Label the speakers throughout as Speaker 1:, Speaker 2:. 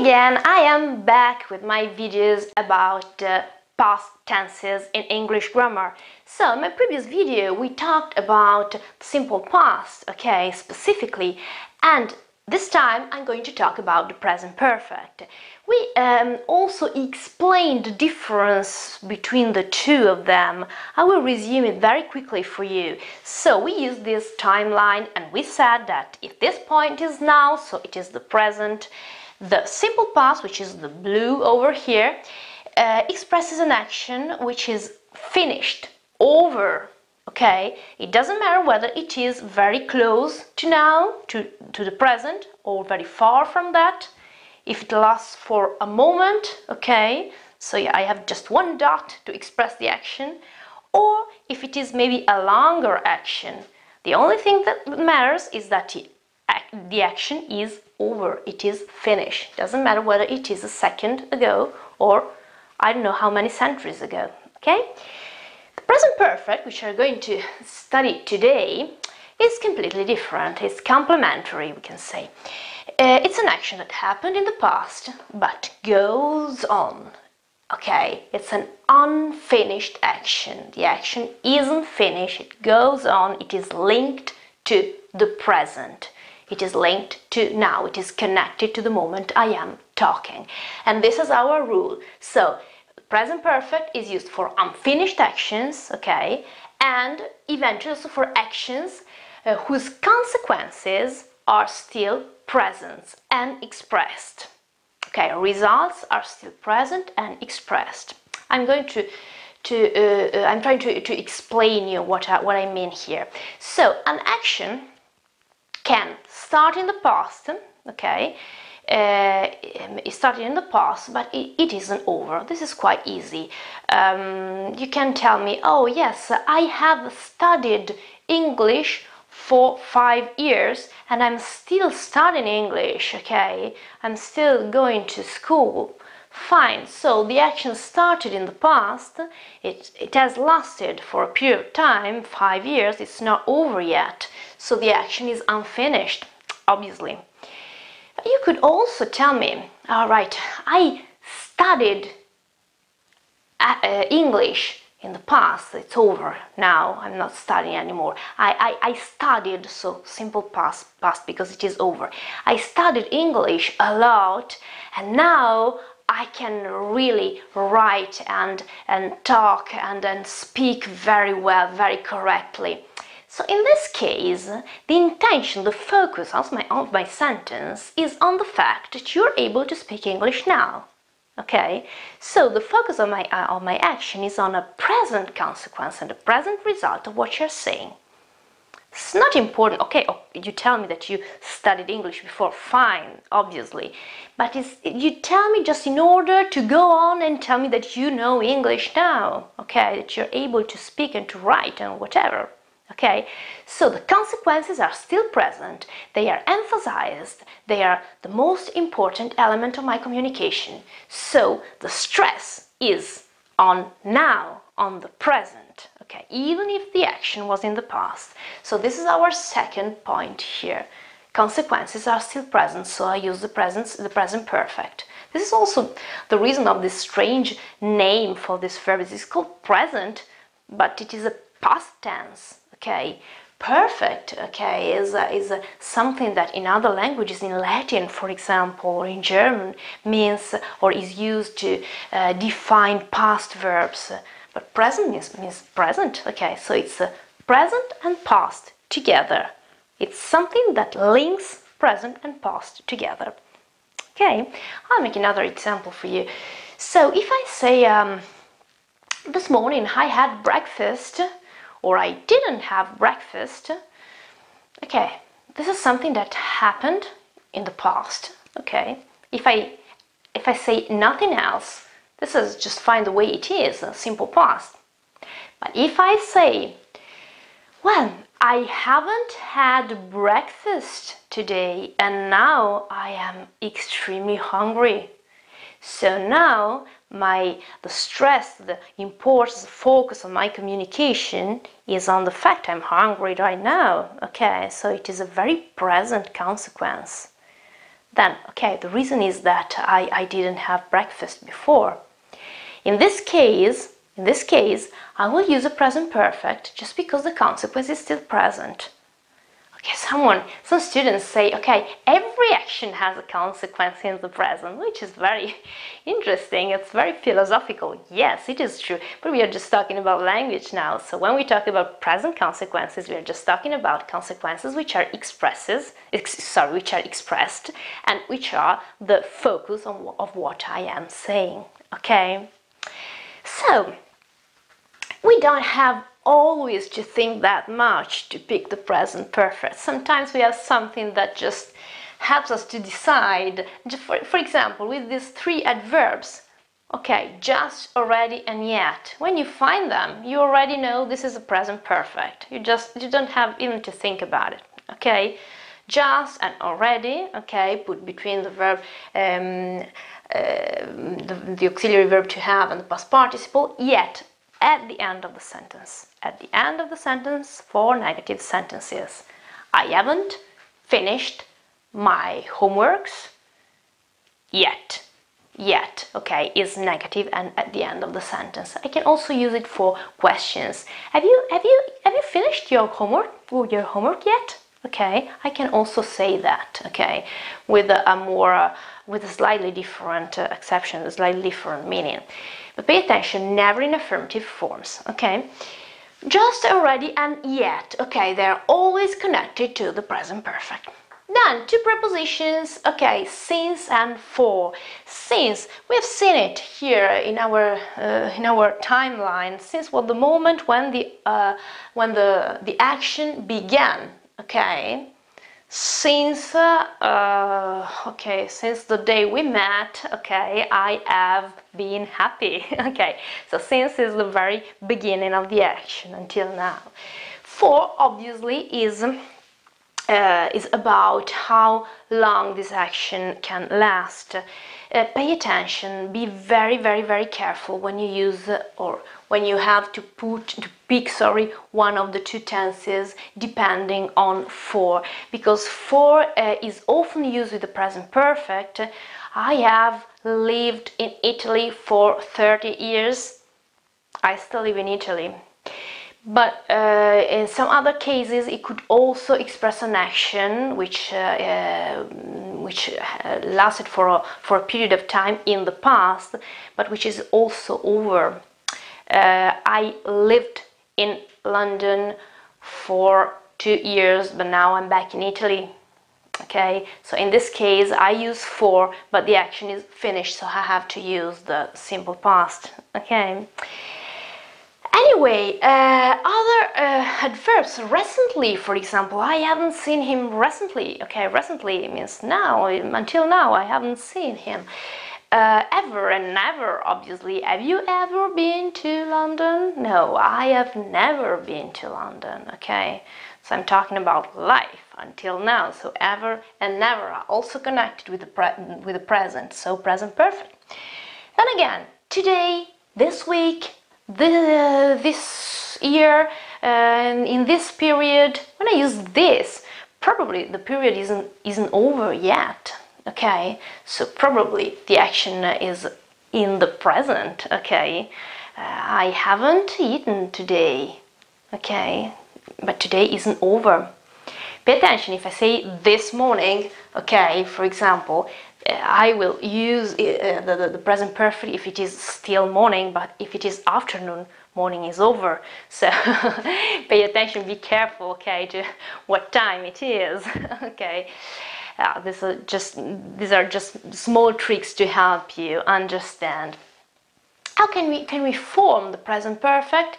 Speaker 1: again, I am back with my videos about past tenses in English grammar. So in my previous video we talked about simple past, okay, specifically, and this time I'm going to talk about the present perfect. We also explained the difference between the two of them. I will resume it very quickly for you. So we used this timeline and we said that if this point is now, so it is the present. The simple past, which is the blue over here, expresses an action which is finished, over. Okay, it doesn't matter whether it is very close to now, to the present, or very far from that. If it lasts for a moment, okay, so yeah, I have just one dot to express the action, or if it is maybe a longer action. The only thing that matters is that the action is over, it is finished. Doesn't matter whether it is a second ago or I don't know how many centuries ago, okay? The present perfect, which we're going to study today, is completely different. It's complementary, we can say. It's an action that happened in the past, but goes on, okay? It's an unfinished action. The action isn't finished, it goes on, it is linked to the present. It is linked to now, it is connected to the moment I am talking. And this is our rule. So, present perfect is used for unfinished actions, okay, and eventually also for actions whose consequences are still present and expressed. Okay, results are still present and expressed. I'm going I'm trying to explain you what I mean here. So, an action can start in the past, okay, it started in the past, but it isn't over. This is quite easy. You can tell me, oh yes, I have studied English for 5 years and I'm still studying English, okay, I'm still going to school. Fine, so the action started in the past, it has lasted for a period of time, 5 years, it's not over yet, so the action is unfinished, obviously. You could also tell me, all right, I studied English in the past, it's over now, I'm not studying anymore. I studied, so simple past because it is over. I studied English a lot and now I can really write and talk and speak very well, very correctly. So in this case, the intention, the focus of my sentence is on the fact that you're able to speak English now. Okay? So the focus of my action is on a present consequence and a present result of what you're saying. It's not important, okay, you tell me that you studied English before, fine, obviously, but you tell me just in order to go on and tell me that you know English now, okay, that you're able to speak and to write and whatever, okay, so the consequences are still present, they are emphasized, they are the most important element of my communication, so the stress is on now, on the present, okay, even if the action was in the past. So this is our second point here. Consequences are still present, so I use the present perfect. This is also the reason of this strange name for this verb. It's called present, but it is a past tense, okay. Perfect, okay, is something that in other languages, in Latin, for example, or in German, means or is used to define past verbs. But present means present, okay, so it's present and past together. It's something that links present and past together. Okay, I'll make another example for you. So if I say, this morning I had breakfast, or I didn't have breakfast, okay, this is something that happened in the past, okay. If I say nothing else, this is just fine the way it is, a simple past. But if I say, well, I haven't had breakfast today and now I am extremely hungry. So now the stress, the importance, the focus of my communication is on the fact I'm hungry right now. Okay, so it is a very present consequence. then okay, the reason is that I didn't have breakfast before. In this case, I will use a present perfect just because the consequence is still present. Okay, some students say, okay, every action has a consequence in the present, which is very interesting. It's very philosophical. Yes, it is true, but we are just talking about language now. So when we talk about present consequences, we are just talking about consequences which are expressed and which are the focus of what I am saying. Okay, so we don't have always to think that much to pick the present perfect. Sometimes we have something that just helps us to decide. For example, with these three adverbs, okay, just, already, and yet. When you find them, you already know this is a present perfect. You don't have even to think about it. Okay, just and already. Okay, put between the verb. The auxiliary verb to have and the past participle, yet at the end of the sentence. At the end of the sentence for negative sentences. I haven't finished my homeworks yet. Yet, okay, is negative and at the end of the sentence. I can also use it for questions. Have you finished your homework yet? Okay, I can also say that, okay, with a slightly different exception, a slightly different meaning. But pay attention, never in affirmative forms, okay? Just, already, and yet, okay, they're always connected to the present perfect. Then, two prepositions, okay, since and for. Since, we have seen it here in our timeline. Since was the moment when the action began, okay? Since since the day we met, okay, I have been happy. Okay, so since is the very beginning of the action until now. For obviously is about how long this action can last. Pay attention, be very, very, very careful when you use or when you have to pick one of the two tenses depending on for, because for is often used with the present perfect. I have lived in Italy for 30 years. I still live in Italy. But in some other cases, it could also express an action which lasted for a period of time in the past, but which is also over. I lived in London for 2 years, but now I'm back in Italy. Okay, so in this case, I use for, but the action is finished, so I have to use the simple past. Okay. Anyway, other adverbs, recently, for example, I haven't seen him recently. Okay, recently means now, until now, I haven't seen him. Ever and never, obviously. Have you ever been to London? No, I have never been to London, okay? So I'm talking about life until now, so ever and never are also connected with the present, so present perfect. Then again, today, this week, this year, in this period, when I use this, probably the period isn't over yet. Okay, so probably the action is in the present. Okay, I haven't eaten today. Okay, but today isn't over. Pay attention, if I say this morning, okay, for example, I will use the present perfect if it is still morning, but if it is afternoon, morning is over. So pay attention, be careful, okay, to what time it is. Okay, these are just small tricks to help you understand. How can we form the present perfect?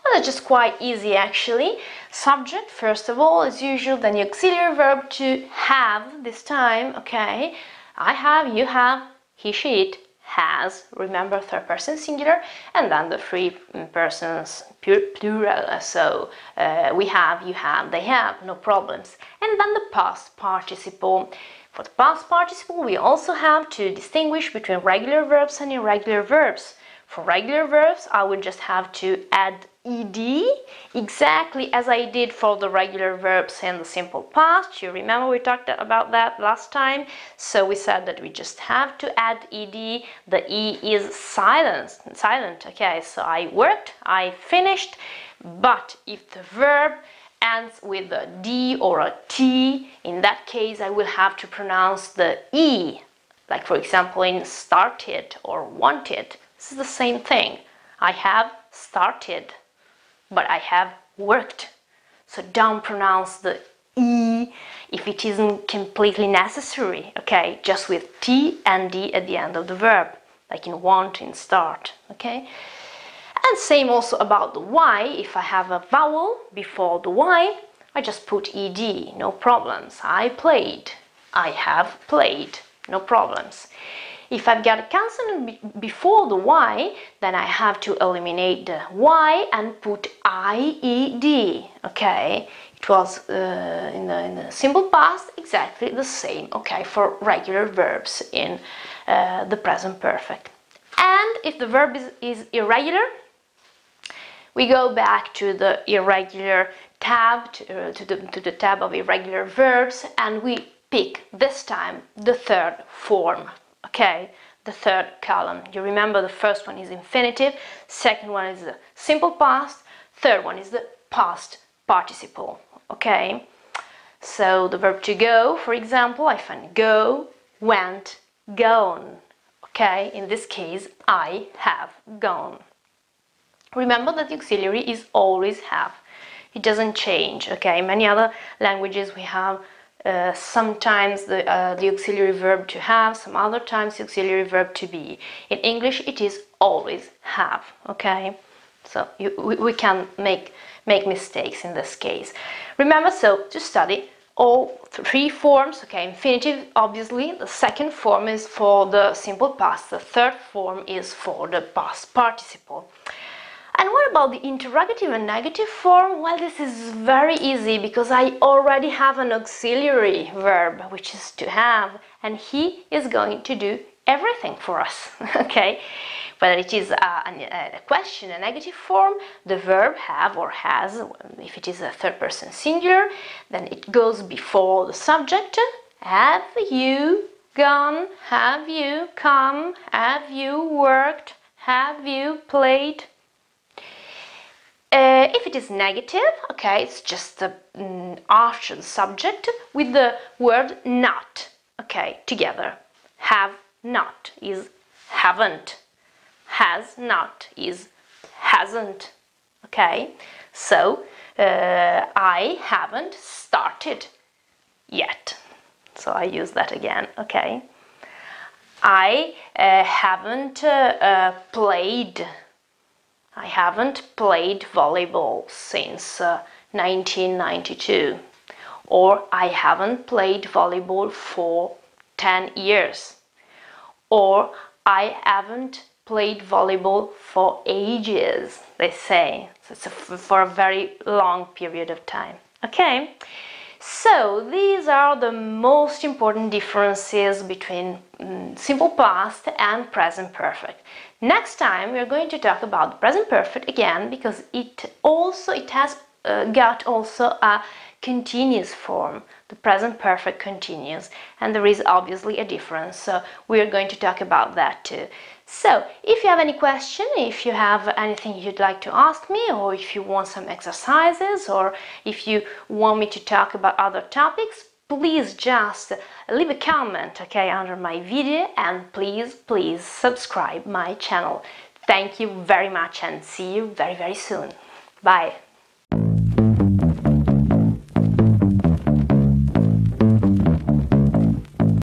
Speaker 1: Well, it's just quite easy actually. Subject first of all, as usual, then the auxiliary verb to have this time, okay. I have, you have, he, she, it, has, remember third person singular, and then the three persons plural, so we have, you have, they have, no problems. And then the past participle. For the past participle, we also have to distinguish between regular verbs and irregular verbs. For regular verbs, I would just have to add ed, exactly as I did for the regular verbs and the simple past. You remember we talked about that last time? So we said that we just have to add ed. The e is silent. Okay, so I worked, I finished, but if the verb ends with a d or a t, in that case I will have to pronounce the e. Like for example in started or wanted. This is the same thing. I have started, but I have worked. So don't pronounce the e if it isn't completely necessary, okay? Just with t and d at the end of the verb, like in want, in start, okay? And same also about the y. If I have a vowel before the y, I just put ed, no problems. I played, I have played, no problems. If I've got a consonant before the y, then I have to eliminate the y and put ied, okay? It was in the simple past exactly the same, okay, for regular verbs in the present perfect. And if the verb is irregular, we go back to the irregular tab, to the tab of irregular verbs, and we pick this time the third form. Okay, the third column. You remember the first one is infinitive, second one is the simple past, third one is the past participle. Okay, so the verb to go, for example, I find go, went, gone. Okay, in this case, I have gone. Remember that the auxiliary is always have. It doesn't change. Okay, in many other languages we have sometimes the auxiliary verb to have, some other times the auxiliary verb to be. In English it is always have, okay? So we can make mistakes in this case. Remember, so to study all three forms, okay, infinitive obviously, the second form is for the simple past, the third form is for the past participle. And what about the interrogative and negative form? Well, this is very easy because I already have an auxiliary verb, which is to have, and he is going to do everything for us, okay? Whether it is a question, a negative form, the verb have or has, if it is a third person singular, then it goes before the subject. Have you gone? Have you come? Have you worked? Have you played? If it is negative, okay, it's just after the subject with the word not, okay, together. Have not is haven't. Has not is hasn't, okay? So, I haven't started yet. So I use that again, okay? I haven't played. I haven't played volleyball since 1992, or I haven't played volleyball for 10 years, or I haven't played volleyball for ages, they say. So it's for a very long period of time. Okay, so these are the most important differences between simple past and present perfect. Next time we are going to talk about the present perfect again, because it has got also a continuous form, the present perfect continuous, and there is obviously a difference, so we are going to talk about that too. So if you have any question, if you have anything you'd like to ask me, or if you want some exercises, or if you want me to talk about other topics, please just leave a comment, okay, under my video, and please subscribe my channel. Thank you very much and see you very soon. Bye.